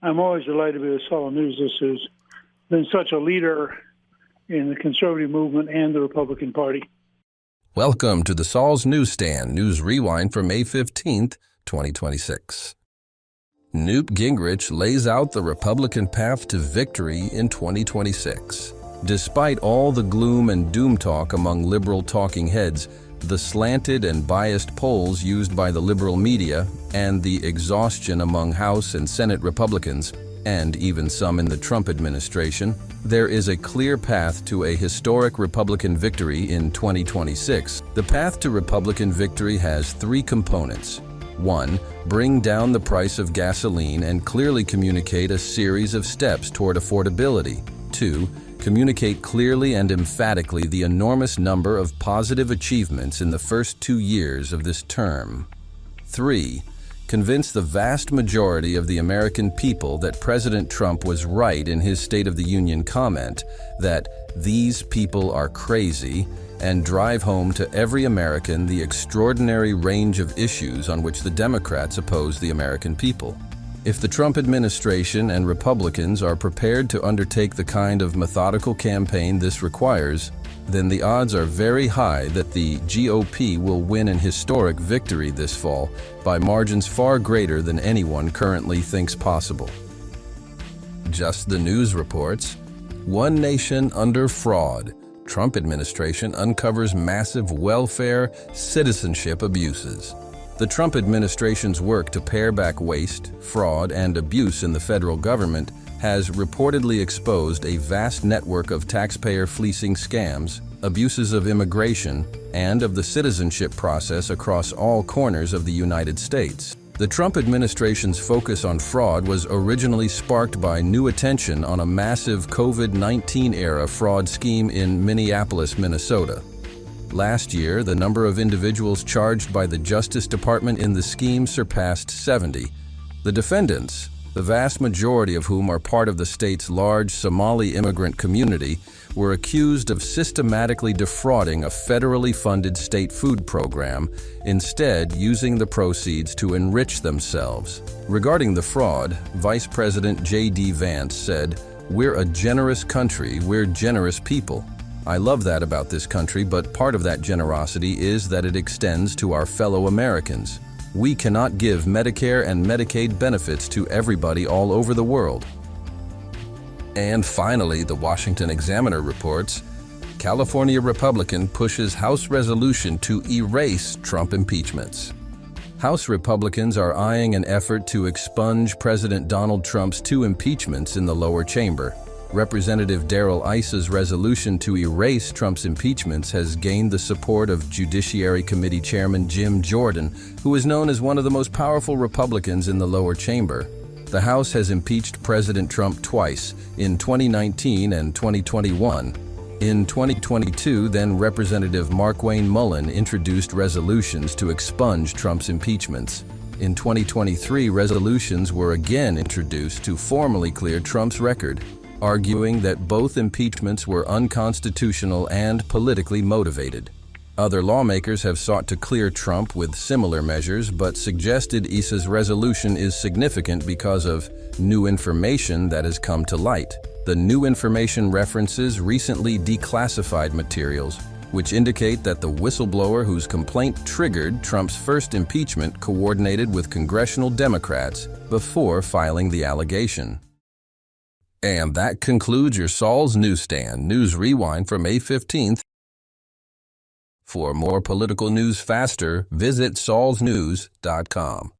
I'm always delighted to be with Saul News. This has been such a leader in the conservative movement and the Republican Party. Welcome to the Saul's Newsstand News Rewind for May 15th, 2026. Newt Gingrich lays out the Republican path to victory in 2026. Despite all the gloom and doom talk among liberal talking heads, the slanted and biased polls used by the liberal media, and the exhaustion among House and Senate Republicans, and even some in the Trump administration, there is a clear path to a historic Republican victory in 2026. The path to Republican victory has three components. 1. Bring down the price of gasoline and clearly communicate a series of steps toward affordability. 2. Communicate clearly and emphatically the enormous number of positive achievements in the first 2 years of this term. 3. Convince the vast majority of the American people that President Trump was right in his State of the Union comment that these people are crazy, and drive home to every American the extraordinary range of issues on which the Democrats oppose the American people. If the Trump administration and Republicans are prepared to undertake the kind of methodical campaign this requires, then the odds are very high that the GOP will win an historic victory this fall by margins far greater than anyone currently thinks possible. Just the news reports. One nation under fraud. Trump administration uncovers massive welfare citizenship abuses. The Trump administration's work to pare back waste, fraud, and abuse in the federal government has reportedly exposed a vast network of taxpayer fleecing scams, abuses of immigration, and of the citizenship process across all corners of the United States. The Trump administration's focus on fraud was originally sparked by new attention on a massive COVID-19-era fraud scheme in Minneapolis, Minnesota. Last year, the number of individuals charged by the Justice Department in the scheme surpassed 70. The defendants, the vast majority of whom are part of the state's large Somali immigrant community, were accused of systematically defrauding a federally funded state food program, instead using the proceeds to enrich themselves. Regarding the fraud, Vice President J.D. Vance said, "We're a generous country, we're generous people. I love that about this country, but part of that generosity is that it extends to our fellow Americans. We cannot give Medicare and Medicaid benefits to everybody all over the world." And finally, the Washington Examiner reports, California Republican pushes House resolution to erase Trump impeachments. House Republicans are eyeing an effort to expunge President Donald Trump's 2 impeachments in the lower chamber. Representative Darrell Issa's resolution to erase Trump's impeachments has gained the support of Judiciary Committee Chairman Jim Jordan, who is known as one of the most powerful Republicans in the lower chamber. The House has impeached President Trump twice, in 2019 and 2021. In 2022, then Representative Markwayne Mullin introduced resolutions to expunge Trump's impeachments. In 2023, resolutions were again introduced to formally clear Trump's record, arguing that both impeachments were unconstitutional and politically motivated. Other lawmakers have sought to clear Trump with similar measures, but suggested Issa's resolution is significant because of new information that has come to light. The new information references recently declassified materials, which indicate that the whistleblower whose complaint triggered Trump's first impeachment coordinated with congressional Democrats before filing the allegation. And that concludes your Saul's Newsstand News Rewind for May 15th. For more political news faster, visit saulsnews.com.